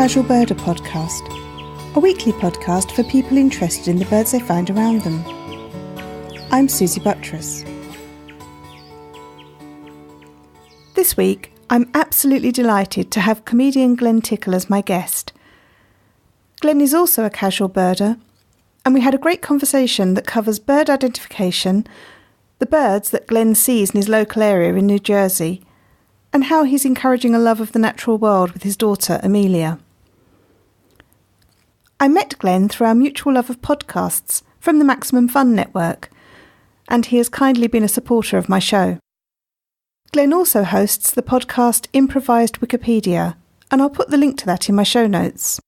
Casual Birder Podcast, a weekly podcast for people interested in the birds they find around them. I'm Suzy Buttress. This week, I'm absolutely delighted to have comedian Glen Tickle as my guest. Glen is also a casual birder, and we had a great conversation that covers bird identification, the birds that Glen sees in his local area in New Jersey, and how he's encouraging a love of the natural world with his daughter, Amelia. I met Glen through our mutual love of podcasts from the Maximum Fun Network, and he has kindly been a supporter of my show. Glen also hosts the podcast Improvised Wikipedia, and I'll put the link to that in my show notes.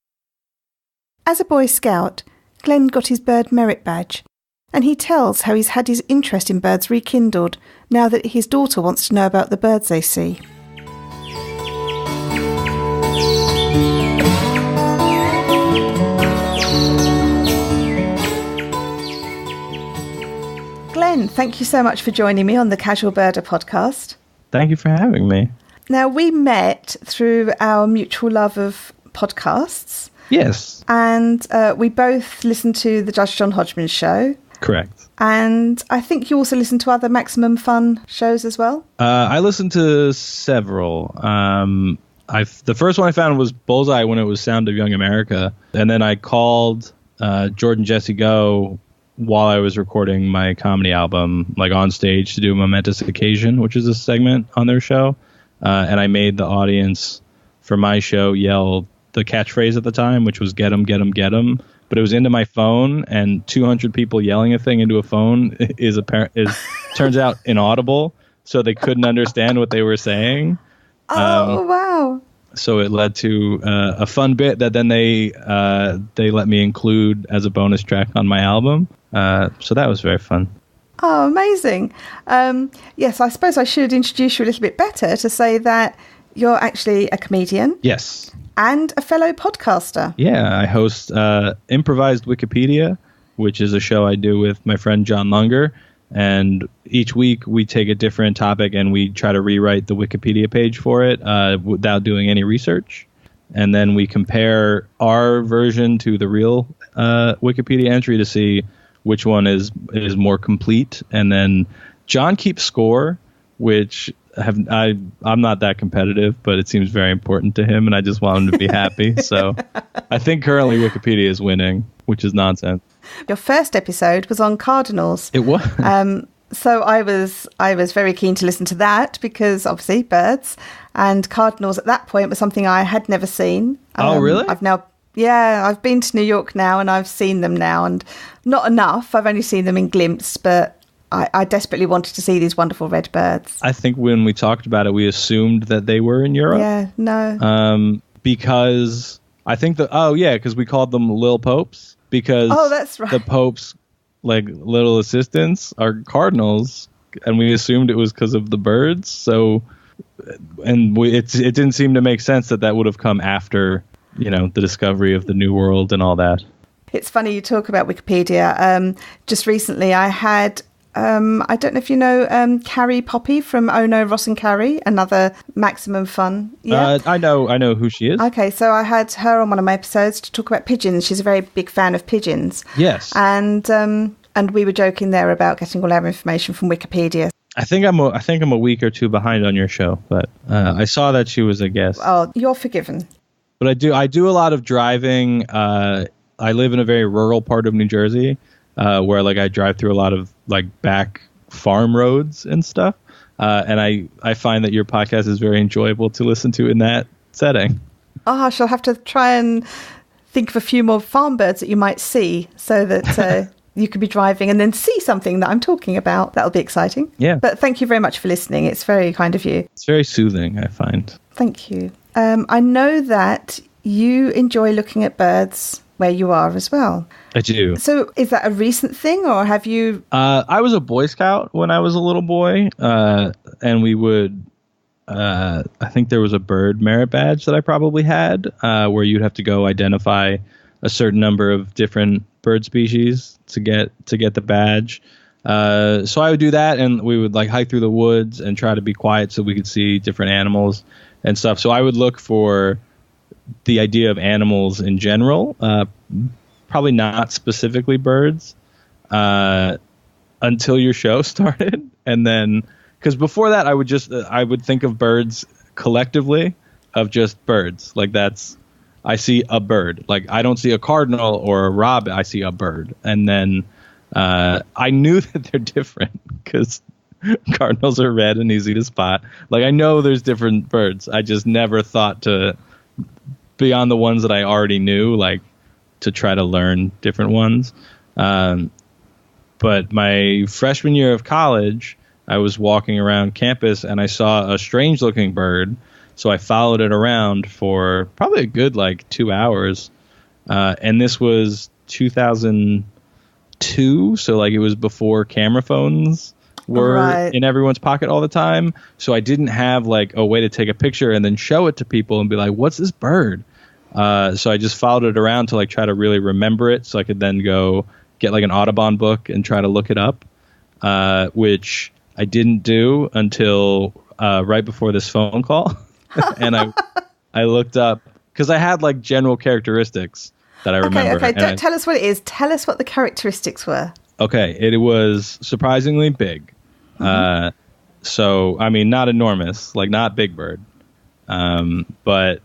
As a Boy Scout, Glen got his Bird Merit Badge, and he tells how he's had his interest in birds rekindled now that his daughter wants to know about the birds they see. Glen, thank you so much for joining me on the Casual Birder podcast. Thank you for having me. Now, we met through our mutual love of podcasts. Yes. And we both listened to the Judge John Hodgman show. Correct. And I think you also listen to other Maximum Fun shows as well? I listened to several. The first one I found was Bullseye when it was Sound of Young America. And then I called Jordan Jesse Go while I was recording my comedy album, like on stage to do a Momentous Occasion, which is a segment on their show. And I made the audience for my show yell the catchphrase at the time, which was "Get 'em, get 'em, get 'em." But it was into my phone, and 200 people yelling a thing into a phone turns out inaudible, so they couldn't understand what they were saying. Oh, wow. So it led to a fun bit that then they let me include as a bonus track on my album. So that was very fun. Oh, amazing. Yes, I suppose I should introduce you a little bit better to say that you're actually a comedian. Yes. And a fellow podcaster. Yeah, I host Improvised Wikipedia, which is a show I do with my friend John Lunger. And each week we take a different topic and we try to rewrite the Wikipedia page for it without doing any research. And then we compare our version to the real Wikipedia entry to see which one is more complete. And then John keeps score, which I'm not that competitive, but it seems very important to him, and I just want him to be happy. So I think currently Wikipedia is winning, which is nonsense. Your first episode was on cardinals. It was. So I was very keen to listen to that because obviously birds, and cardinals at that point was something I had never seen. Oh, really? I've been to New York now and I've seen them now, and not enough. I've only seen them in glimpse, but I desperately wanted to see these wonderful red birds. I think when we talked about it, we assumed that they were in Europe. Yeah, no. Because I think because we called them Lil Popes. Because that's right. The Pope's like little assistants are cardinals, and we assumed it was because of the birds. So, it didn't seem to make sense that would have come after, the discovery of the New World and all that. It's funny you talk about Wikipedia. Just recently I had, I don't know if you know Carrie Poppy from Oh No, Ross and Carrie, another Maximum Fun. Yeah, I know who she is. Okay, so I had her on one of my episodes to talk about pigeons. She's a very big fan of pigeons. Yes. And we were joking there about getting all our information from Wikipedia. I think I'm a week or two behind on your show, but I saw that she was a guest. Oh, you're forgiven. But I do a lot of driving. I live in a very rural part of New Jersey, where I drive through a lot of back farm roads and stuff. And I find that your podcast is very enjoyable to listen to in that setting. Oh, I shall have to try and think of a few more farm birds that you might see so that you could be driving and then see something that I'm talking about. That'll be exciting. Yeah. But thank you very much for listening. It's very kind of you. It's very soothing, I find. Thank you. I know that you enjoy looking at birds where you are as well. I do. So is that a recent thing, or have you... I was a Boy Scout when I was a little boy, and we would... I think there was a bird merit badge that I probably had, where you'd have to go identify a certain number of different bird species to get the badge. So I would do that, and we would hike through the woods and try to be quiet so we could see different animals and stuff. So I would look for the idea of animals in general, probably not specifically birds, until your show started. And then, because before that, I would think of birds collectively of just birds. Like I see a bird. Like I don't see a cardinal or a robin. I see a bird. And then I knew that they're different because cardinals are red and easy to spot. Like I know there's different birds. I just never thought to, beyond the ones that I already knew, like to try to learn different ones. But my freshman year of college, I was walking around campus and I saw a strange looking bird. So I followed it around for probably a good 2 hours. And this was 2002. So it was before camera phones were in everyone's pocket all the time. So I didn't have a way to take a picture and then show it to people and be like, what's this bird? So I just followed it around to try to really remember it so I could then go get an Audubon book and try to look it up, which I didn't do until right before this phone call. And I looked up because I had general characteristics that I remember. Okay. Tell us what it is. Tell us what the characteristics were. Okay. It was surprisingly big. Mm-hmm. So, I mean, not enormous, not big bird, but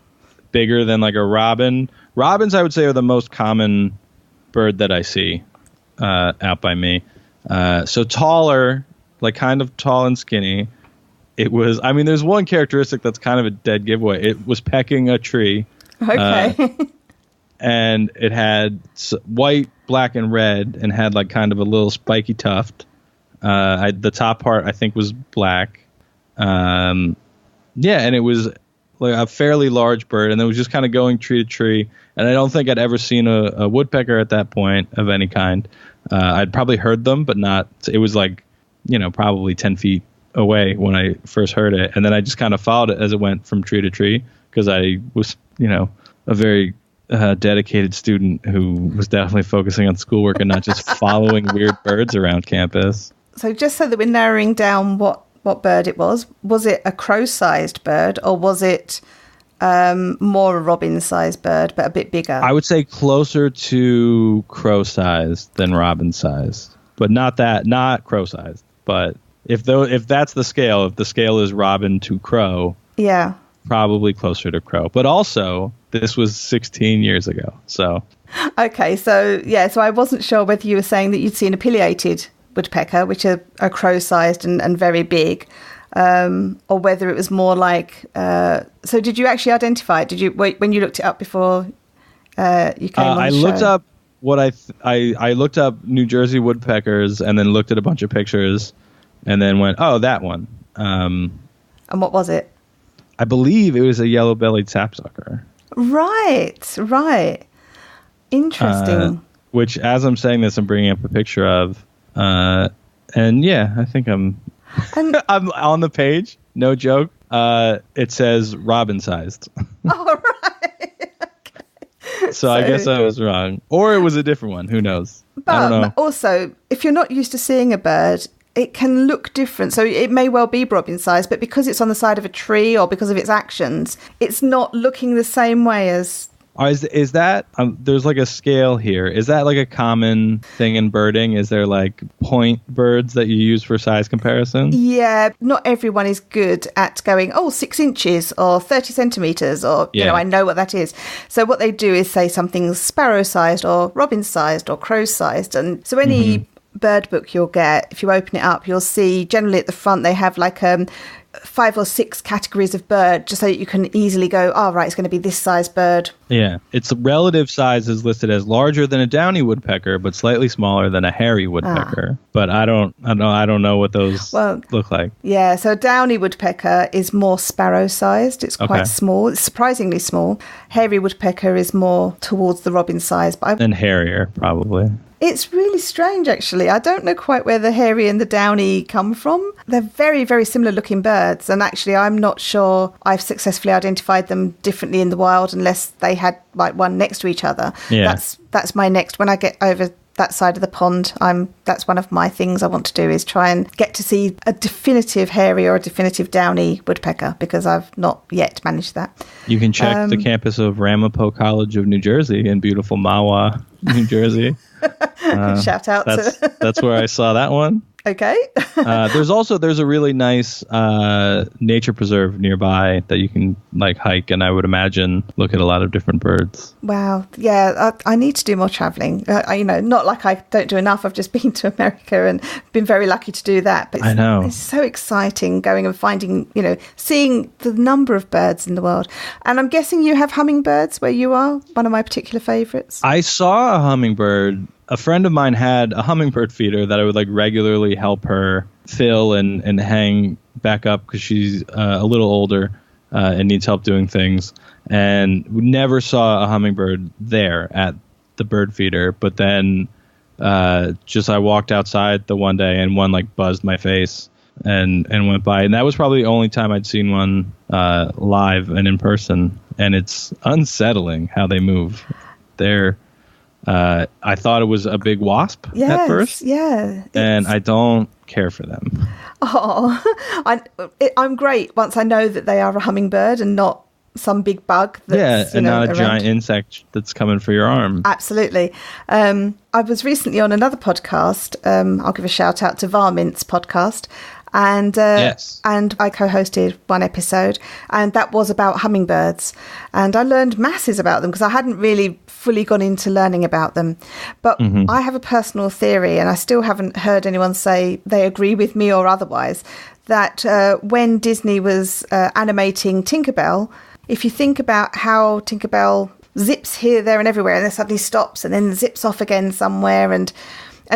bigger than a robin. Robins, I would say, are the most common bird that I see out by me. So taller, kind of tall and skinny. It was, I mean, there's one characteristic that's kind of a dead giveaway. It was pecking a tree. Okay. And it had white, black, and red, and had kind of a little spiky tuft. The top part, I think, was black. And it was a fairly large bird, and it was just kind of going tree to tree. And I don't think I'd ever seen a woodpecker at that point of any kind. I'd probably heard them, but not. It was probably 10 feet away when I first heard it, and then I just kind of followed it as it went from tree to tree because I was, a very dedicated student who was definitely focusing on schoolwork and not just following weird birds around campus. So just so that we're narrowing down what bird it was it a crow-sized bird or was it more a robin-sized bird but a bit bigger? I would say closer to crow-sized than robin-sized, but not crow-sized. But if that's the scale, if the scale is robin to crow, yeah, probably closer to crow. But also, this was 16 years ago, so. Okay, so I wasn't sure whether you were saying that you'd seen a pileated woodpecker, which are crow-sized and very big, or whether it was more so did you actually identify it? Did you, when you looked it up before you came on the show? Looked up I looked up New Jersey woodpeckers and then looked at a bunch of pictures and then went, oh, that one. And what was it? I believe it was a yellow-bellied sapsucker. Right. Interesting. Which, as I'm saying this, I'm bringing up a picture of. And yeah, I think I'm on the page. No joke. It says robin-sized. Oh, right. Okay. So I guess I was wrong. Or it was a different one. Who knows? But I don't know. Also, if you're not used to seeing a bird, it can look different. So it may well be robin-sized, but because it's on the side of a tree or because of its actions, it's not looking the same way as... Is that there's a scale here? Is that a common thing in birding? Is there point birds that you use for size comparison? Yeah, not everyone is good at going 6 inches or 30 centimeters or I know what that is. So what they do is say something's sparrow-sized or robin-sized or crow-sized, and so any bird book you'll get, if you open it up, you'll see generally at the front they have 5 or 6 categories of bird, just so that you can easily go, right, it's going to be this size bird. Yeah, its relative size is listed as larger than a downy woodpecker, but slightly smaller than a hairy woodpecker. But I don't know what those look like. Yeah, so a downy woodpecker is more sparrow-sized. It's quite small. It's surprisingly small. Hairy woodpecker is more towards the robin size, and hairier, probably. It's really strange, actually. I don't know quite where the hairy and the downy come from. They're very, very similar looking birds. And actually, I'm not sure I've successfully identified them differently in the wild unless they had one next to each other. Yeah. That's my next. When I get over that side of the pond. That's one of my things I want to do, is try and get to see a definitive hairy or a definitive downy woodpecker, because I've not yet managed that. You can check the campus of Ramapo College of New Jersey in beautiful Mahwah, New Jersey. Shout out that's where I saw that one. Okay. There's a really nice nature preserve nearby that you can like hike, and I would imagine look at a lot of different birds. Wow. Yeah, I need to do more traveling. Not like I don't do enough. I've just been to America and been very lucky to do that. But I know. It's so exciting going and finding, seeing the number of birds in the world. And I'm guessing you have hummingbirds where you are, one of my particular favorites. I saw a hummingbird. A friend of mine had a hummingbird feeder that I would like regularly help her fill and hang back up because she's a little older and needs help doing things. And we never saw a hummingbird there at the bird feeder. But then I walked outside the one day and one like buzzed my face and went by. And that was probably the only time I'd seen one live and in person. And it's unsettling how they move. I thought it was a big wasp at first. Yeah. And I don't care for them. Oh, I'm great once I know that they are a hummingbird and not some big bug. That's, and not a around. giant insect that's coming for your arm. Absolutely. I was recently on another podcast. I'll give a shout out to Varmints podcast. And and I co-hosted one episode, and that was about hummingbirds, and I learned masses about them because I hadn't really fully gone into learning about them. But I have a personal theory, and I still haven't heard anyone say they agree with me or otherwise, that when Disney was animating Tinkerbell, if you think about how Tinkerbell zips here, there and everywhere, and then suddenly stops and then zips off again somewhere, and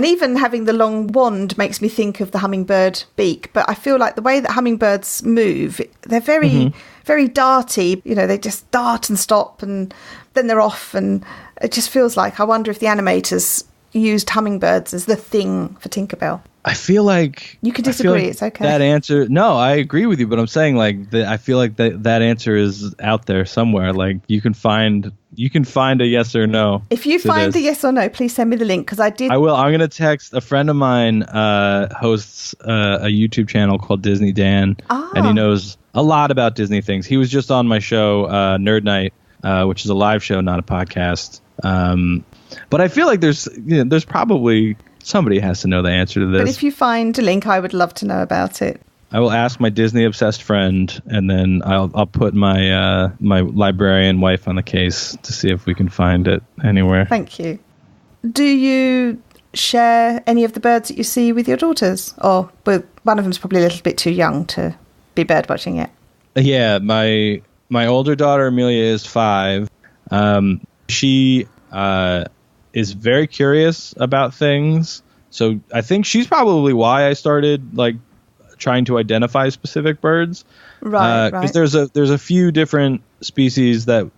even having the long wand makes me think of the hummingbird beak. But I feel like the way that hummingbirds move, they're very, very darty. They just dart and stop and then they're off. And it just feels like, I wonder if the animators used hummingbirds as the thing for Tinkerbell. I feel like you can disagree. It's okay. That answer, no, I agree with you, but I'm saying like I feel like that answer is out there somewhere. Like you can find a yes or no. If you find a yes or no, please send me the link because I did. I will. I'm going to text a friend of mine. Hosts a YouTube channel called Disney Dan, and he knows a lot about Disney things. He was just on my show, Nerd Night, which is a live show, not a podcast. But I feel like there's probably. Somebody has to know the answer to this. But if you find a link, I would love to know about it. I will ask my Disney-obsessed friend, and then I'll put my my librarian wife on the case to see if we can find it anywhere. Thank you. Do you share any of the birds that you see with your daughters? Or one of them's probably a little bit too young to be bird watching yet. Yeah, my older daughter, Amelia, is 5. She... is very curious about things. So I think she's probably why I started like trying to identify specific birds. Right. Because there's a few different species that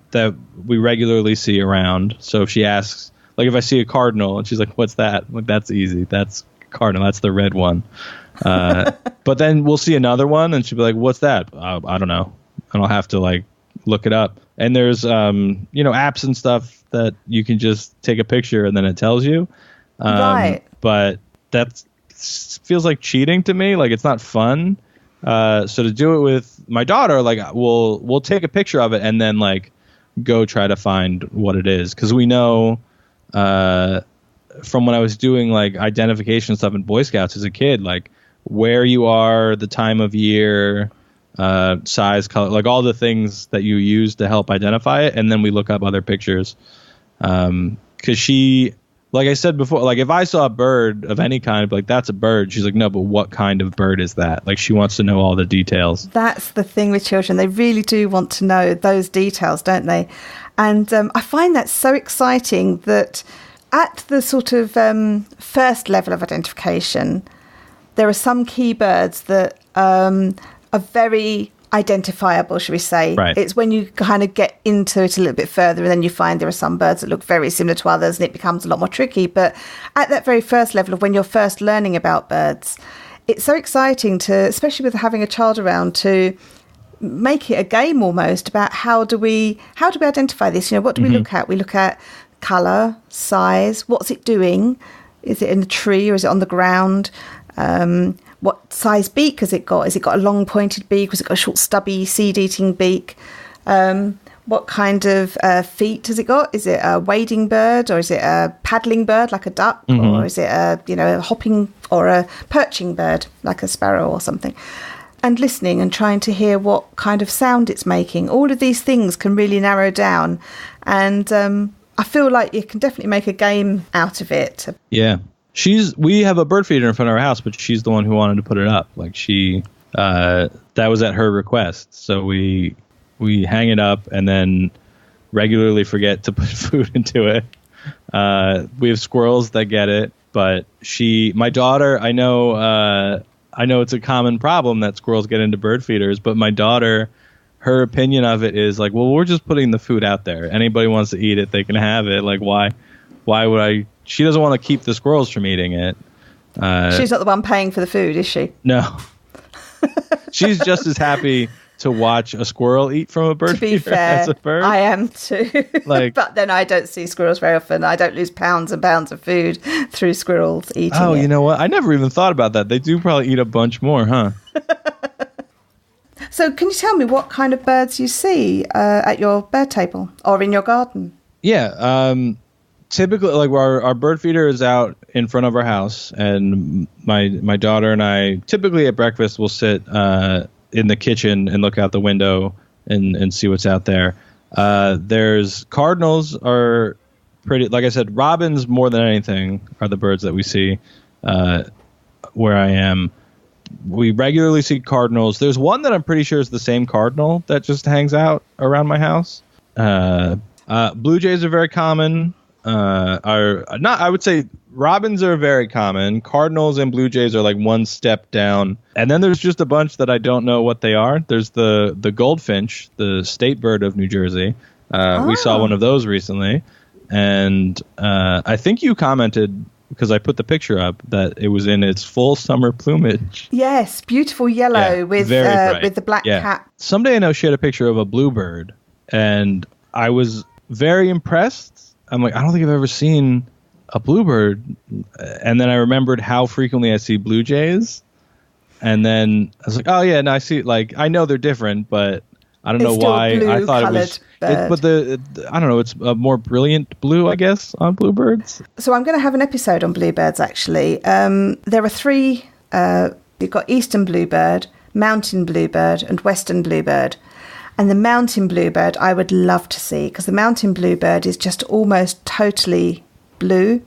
we regularly see around. So if she asks, like if I see a cardinal and she's like, what's that? I'm like, that's easy. That's cardinal. That's the red one. But then we'll see another one and she'll be like, what's that? I don't know. And I'll have to like look it up. And there's apps and stuff that you can just take a picture and then it tells you. Right. But that feels like cheating to me. Like it's not fun. So to do it with my daughter, like we'll take a picture of it and then like go try to find what it is. Cause we know, from when I was doing like identification stuff in Boy Scouts as a kid, like where you are, the time of year, size, color, like all the things that you use to help identify it. And then we look up other pictures. Cause she, like I said before, like if I saw a bird of any kind, I'd be like, that's a bird. She's like, no, but what kind of bird is that? Like she wants to know all the details. That's the thing with children. They really do want to know those details, don't they? And I find that so exciting that at the sort of first level of identification, there are some key birds that are very identifiable, should we say. Right. It's when you kind of get into it a little bit further and then you find there are some birds that look very similar to others and it becomes a lot more tricky. But at that very first level of when you're first learning about birds, it's so exciting to, especially with having a child around, to make it a game almost about how do we identify this? What do we look at? We look at colour, size, what's it doing? Is it in a tree or is it on the ground? What size beak has it got? Has it got a long pointed beak? Has it got a short stubby seed-eating beak? What kind of feet has it got? Is it a wading bird or is it a paddling bird like a duck? Or is it a hopping or a perching bird like a sparrow or something? And listening and trying to hear what kind of sound it's making. All of these things can really narrow down. And I feel like you can definitely make a game out of it. Yeah. We have a bird feeder in front of our house, but she's the one who wanted to put it up. Like that was at her request. So we hang it up and then regularly forget to put food into it. We have squirrels that get it, but my daughter, I know it's a common problem that squirrels get into bird feeders, but my daughter, her opinion of it is like, well, we're just putting the food out there. Anybody wants to eat it, they can have it. Like, why would I? She doesn't want to keep the squirrels from eating it. She's not the one paying for the food, is she? No. She's just as happy to watch a squirrel eat from a bird feeder as a bird. I am too. But then I don't see squirrels very often. I don't lose pounds and pounds of food through squirrels eating it. You know what? I never even thought about that. They do probably eat a bunch more, huh? So can you tell me what kind of birds you see at your bird table or in your garden? Yeah. Typically, like our bird feeder is out in front of our house, and my daughter and I typically at breakfast will sit in the kitchen and look out the window and see what's out there. There's cardinals are pretty, like I said, robins more than anything are the birds that we see where I am. We regularly see cardinals. There's one that I'm pretty sure is the same cardinal that just hangs out around my house. Blue jays are very common. I would say robins are very common. Cardinals and blue jays are like one step down. And then there's just a bunch that I don't know what they are. There's the goldfinch, the state bird of New Jersey. We saw one of those recently. And I think you commented, because I put the picture up, that it was in its full summer plumage. Yes, beautiful yellow with the black cap. Someday I know she had a picture of a bluebird, and I was very impressed. I'm like, I don't think I've ever seen a bluebird. And then I remembered how frequently I see blue jays. And then I was like, oh yeah, no, I see, like, I know they're different, but I don't know why I thought it was. But I don't know, it's a more brilliant blue, I guess, on bluebirds. So I'm going to have an episode on bluebirds, actually. There are three. You've got eastern bluebird, mountain bluebird, and western bluebird. And the mountain bluebird I would love to see, because the mountain bluebird is just almost totally blue,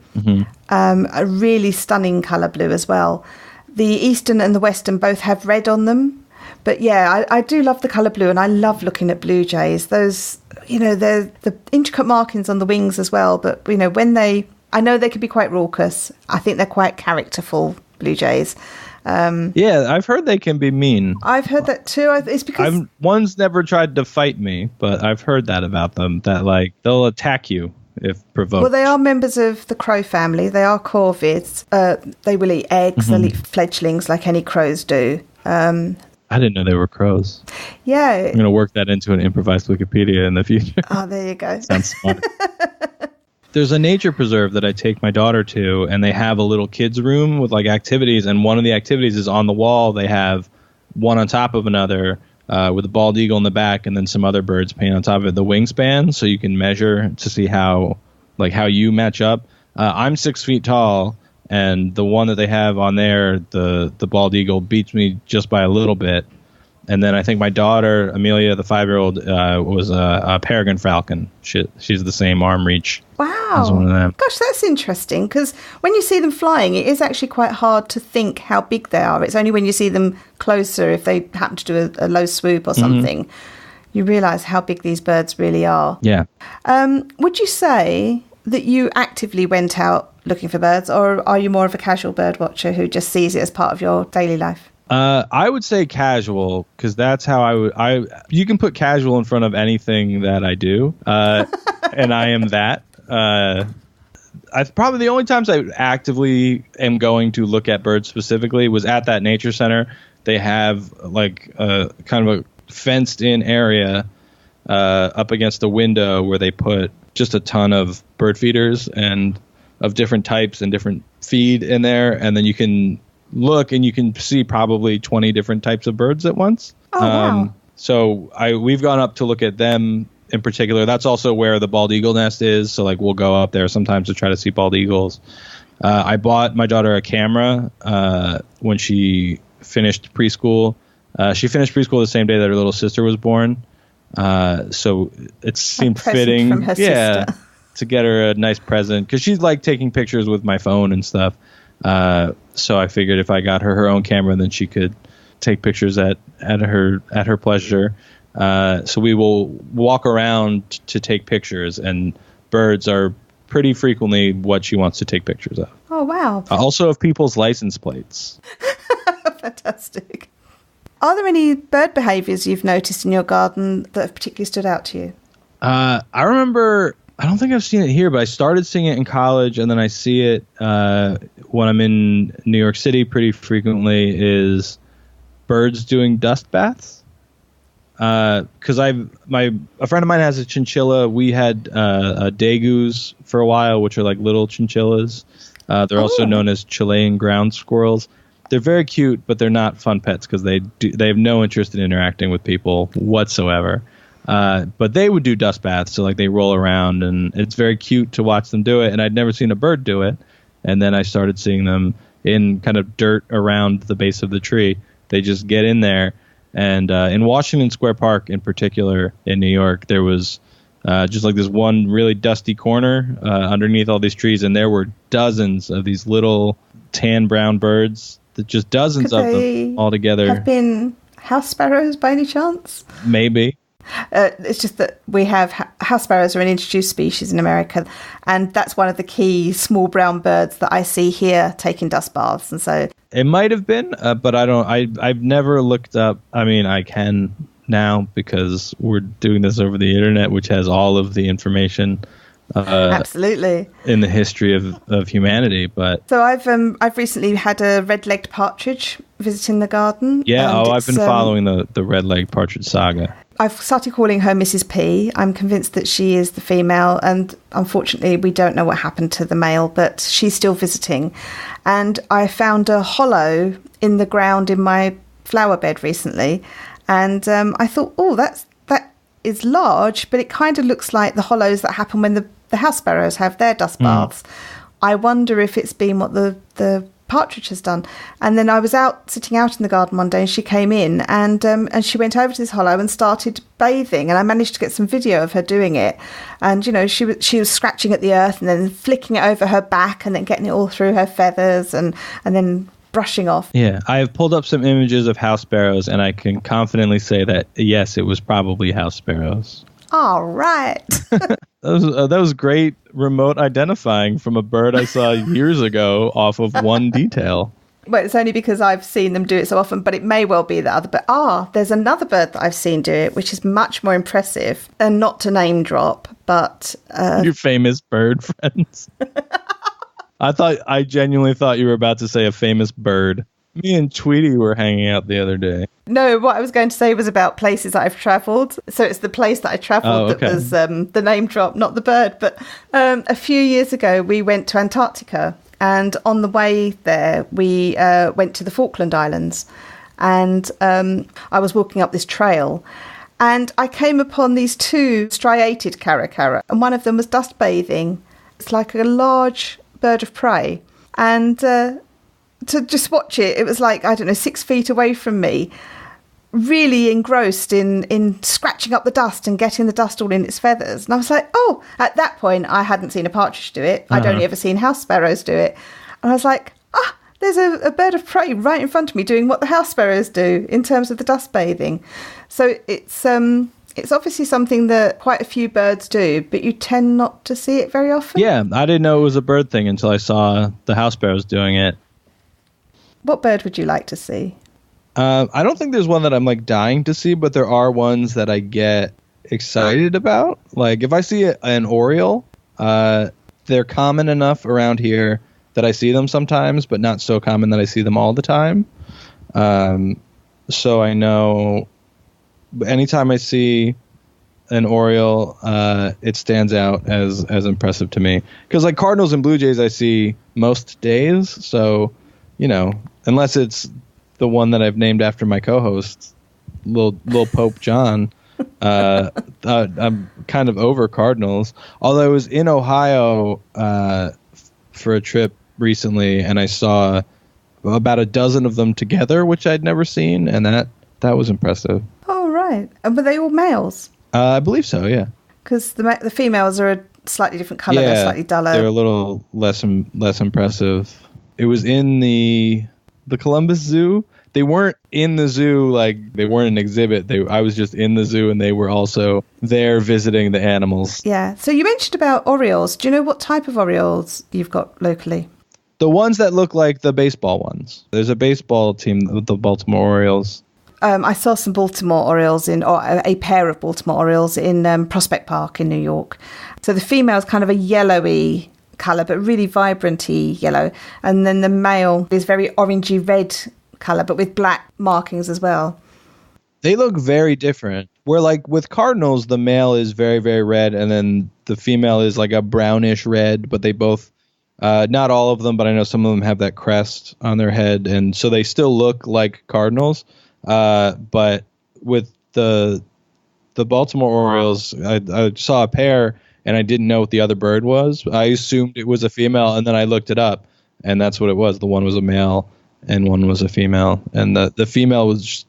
a really stunning colour blue as well. The eastern and the western both have red on them. But yeah, I do love the colour blue, and I love looking at blue jays. Those, they're the intricate markings on the wings as well. But, I know they can be quite raucous. I think they're quite characterful, blue jays. Yeah, I've heard they can be mean. I've heard that too. It's because one's never tried to fight me, but I've heard that about them, that like they'll attack you if provoked. Well, they are members of the crow family. They are corvids. They will eat eggs. They'll eat fledglings like any crows do. I didn't know they were crows. Yeah. I'm going to work that into an improvised Wikipedia in the future. Oh, there you go. Sounds smart. There's a nature preserve that I take my daughter to, and they have a little kids room with like activities, and one of the activities is on the wall. They have one on top of another with a bald eagle in the back, and then some other birds painted on top of it, the wingspan, so you can measure to see how you match up. I'm 6 feet tall, and the one that they have on there, the bald eagle, beats me just by a little bit. And then I think my daughter, Amelia, the 5-year-old, was a peregrine falcon. She's the same arm reach. Wow. As one of them. Gosh, that's interesting, because when you see them flying, it is actually quite hard to think how big they are. It's only when you see them closer, if they happen to do a low swoop or something, you realise how big these birds really are. Yeah. Would you say that you actively went out looking for birds, or are you more of a casual bird watcher who just sees it as part of your daily life? I would say casual, because that's how you can put casual in front of anything that I do, and I am that. Probably the only times I actively am going to look at birds specifically was at that nature center. They have like a kind of a fenced in area up against a window where they put just a ton of bird feeders and of different types and different feed in there. And then you can look and you can see probably 20 different types of birds at once. Oh, wow. So we've gone up to look at them in particular. That's also where the bald eagle nest is. So like we'll go up there sometimes to try to see bald eagles. I bought my daughter a camera when she finished preschool. She finished preschool the same day that her little sister was born. So it seemed fitting, from her sister. to get her a nice present because she's like taking pictures with my phone and stuff. So I figured if I got her own camera, then she could take pictures at her pleasure. So we will walk around to take pictures, and birds are pretty frequently what she wants to take pictures of. Oh, wow. Also of people's license plates. Fantastic. Are there any bird behaviours you've noticed in your garden that have particularly stood out to you? I remember, I don't think I've seen it here, but I started seeing it in college, and then I see it when I'm in New York City pretty frequently, is birds doing dust baths. Because a friend of mine has a chinchilla. We had dagoos for a while, which are like little chinchillas. They're also known as Chilean ground squirrels. They're very cute, but they're not fun pets because they have no interest in interacting with people whatsoever. But they would do dust baths, so like they roll around, and it's very cute to watch them do it. And I'd never seen a bird do it, and then I started seeing them in kind of dirt around the base of the tree. They just get in there. And in Washington Square Park, in particular, in New York, there was just like this one really dusty corner underneath all these trees, and there were dozens of these little tan brown birds. Just dozens of them all together. Have been house sparrows by any chance? Maybe. It's just that we have house sparrows are an introduced species in America, and that's one of the key small brown birds that I see here taking dust baths. And so it might have been, but I've never looked up. I mean, I can now because we're doing this over the internet, which has all of the information. Absolutely. In the history of humanity, but so I've recently had a red-legged partridge visiting the garden. Yeah, I've been following the red-legged partridge saga. I've started calling her Mrs. P. I'm convinced that she is the female, and unfortunately we don't know what happened to the male, but she's still visiting. And I found a hollow in the ground in my flower bed recently, and I thought, that is large, but it kind of looks like the hollows that happen when the house sparrows have their dust baths. I wonder if it's been what the partridge has done. And then I was sitting out in the garden one day, and she came in, and she went over to this hollow and started bathing, and I managed to get some video of her doing it. And she was scratching at the earth and then flicking it over her back and then getting it all through her feathers and then brushing off. Yeah, I have pulled up some images of house sparrows, and I can confidently say that yes, it was probably house sparrows. All right. That was great remote identifying from a bird I saw years ago off of one detail. Well, it's only because I've seen them do it so often, but it may well be that other. But there's another bird that I've seen do it, which is much more impressive, and not to name drop, but your famous bird friends. I genuinely thought you were about to say a famous bird. Me and Tweety were hanging out the other day. No, what I was going to say was about places that I've travelled. So it's the place that I travelled that was the name drop, not the bird. But a few years ago, we went to Antarctica. And on the way there, we went to the Falkland Islands. And I was walking up this trail. And I came upon these two striated caracara. And one of them was dust bathing. It's like a large bird of prey. And to just watch it, it was like, 6 feet away from me, really engrossed in scratching up the dust and getting the dust all in its feathers. And I was like, at that point, I hadn't seen a partridge do it. I'd only ever seen house sparrows do it. And I was like, there's a bird of prey right in front of me doing what the house sparrows do in terms of the dust bathing. So it's obviously something that quite a few birds do, but you tend not to see it very often. Yeah, I didn't know it was a bird thing until I saw the house sparrows doing it. What bird would you like to see? I don't think there's one that I'm like dying to see, but there are ones that I get excited about. Like if I see an oriole, they're common enough around here that I see them sometimes, but not so common that I see them all the time. So I know anytime I see an Oriole, it stands out as impressive to me. Because like Cardinals and Blue Jays I see most days, so, unless it's the one that I've named after my co-host, Lil Pope John, I'm kind of over Cardinals. Although I was in Ohio for a trip recently, and I saw about a dozen of them together, which I'd never seen, and that was impressive. Oh, right. Were they all males? I believe so, yeah. Because the females are a slightly different colour. Yeah, they're slightly duller. They're a little less impressive. It was in the Columbus Zoo. They weren't in the zoo, like they weren't an exhibit. I was just in the zoo, and they were also there visiting the animals. Yeah. So you mentioned about Orioles. Do you know what type of Orioles you've got locally? The ones that look like the baseball ones. There's a baseball team, the Baltimore Orioles. I saw some Baltimore Orioles or a pair of Baltimore Orioles in Prospect Park in New York. So the female is kind of a yellowy colour, but really vibranty yellow. And then the male is very orangey red colour, but with black markings as well. They look very different. Where like with Cardinals, the male is very, very red, and then the female is like a brownish red, but they both, not all of them, but I know some of them have that crest on their head, and so they still look like Cardinals. But with the Baltimore Orioles, I saw a pair, and I didn't know what the other bird was. I assumed it was a female, and then I looked it up, and that's what it was. The one was a male, and one was a female, and the female was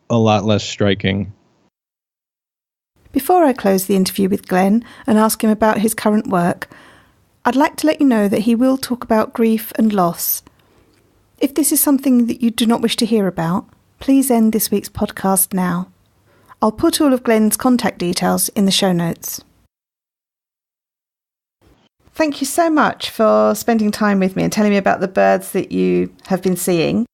a lot less striking. Before I close the interview with Glen and ask him about his current work, I'd like to let you know that he will talk about grief and loss. If this is something that you do not wish to hear about, please end this week's podcast now. I'll put all of Glen's contact details in the show notes. Thank you so much for spending time with me and telling me about the birds that you have been seeing.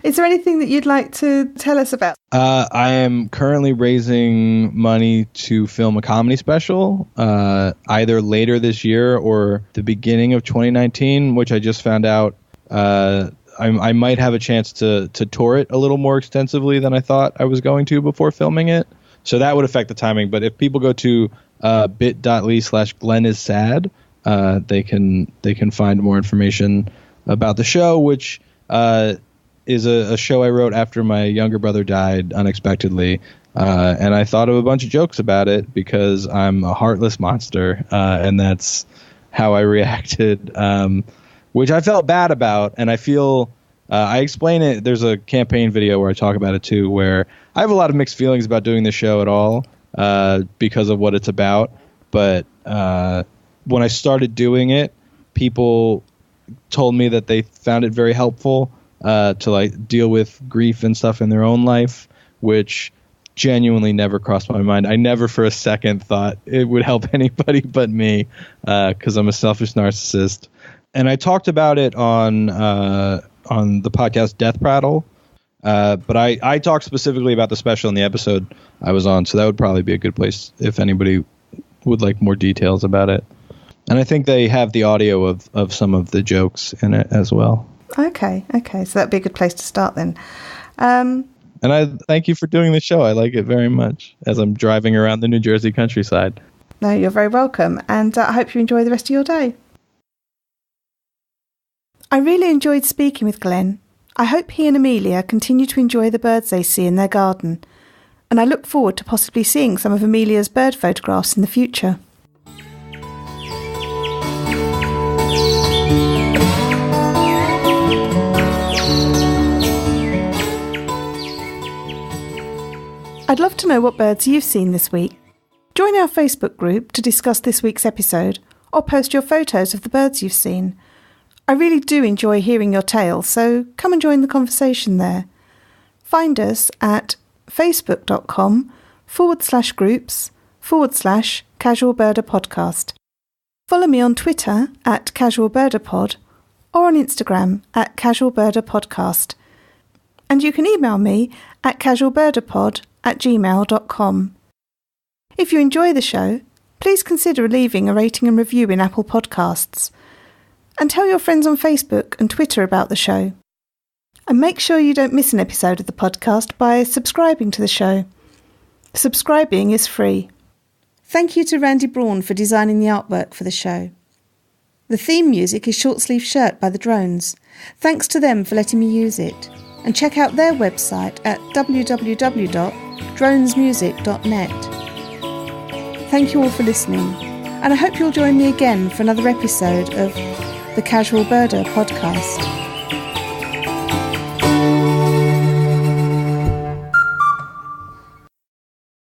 Is there anything that you'd like to tell us about? I am currently raising money to film a comedy special, either later this year or the beginning of 2019, which I just found out I might have a chance to tour it a little more extensively than I thought I was going to before filming it. So that would affect the timing. But if people go to bit.ly/GlenIsSad, they can find more information about the show, which is a show I wrote after my younger brother died unexpectedly. And I thought of a bunch of jokes about it because I'm a heartless monster, and that's how I reacted, which I felt bad about. And I feel I explain it. There's a campaign video where I talk about it too, where I have a lot of mixed feelings about doing the show at all because of what it's about. But when I started doing it, people told me that they found it very helpful to like deal with grief and stuff in their own life, which genuinely never crossed my mind. I never for a second thought it would help anybody but me, because I'm a selfish narcissist. And I talked about it on the podcast Death Prattle, but I talked specifically about the special in the episode I was on, so that would probably be a good place if anybody would like more details about it. And I think they have the audio of some of the jokes in it as well. Okay. So that'd be a good place to start then. And I thank you for doing the show. I like it very much as I'm driving around the New Jersey countryside. No, you're very welcome. And I hope you enjoy the rest of your day. I really enjoyed speaking with Glen. I hope he and Amelia continue to enjoy the birds they see in their garden. And I look forward to possibly seeing some of Amelia's bird photographs in the future. I'd love to know what birds you've seen this week. Join our Facebook group to discuss this week's episode, or post your photos of the birds you've seen. I really do enjoy hearing your tales, so come and join the conversation there. Find us at facebook.com/groups/casualbirderpodcast. Follow me on Twitter at casualbirderpod or on Instagram at casualbirderpodcast. And you can email me at casualbirderpod@gmail.com. If you enjoy the show, please consider leaving a rating and review in Apple Podcasts. And tell your friends on Facebook and Twitter about the show. And make sure you don't miss an episode of the podcast by subscribing to the show. Subscribing is free. Thank you to Randy Braun for designing the artwork for the show. The theme music is Short Sleeve Shirt by the Drones. Thanks to them for letting me use it. And check out their website at www.dronesmusic.net. Thank you all for listening, and I hope you'll join me again for another episode of the Casual Birder podcast.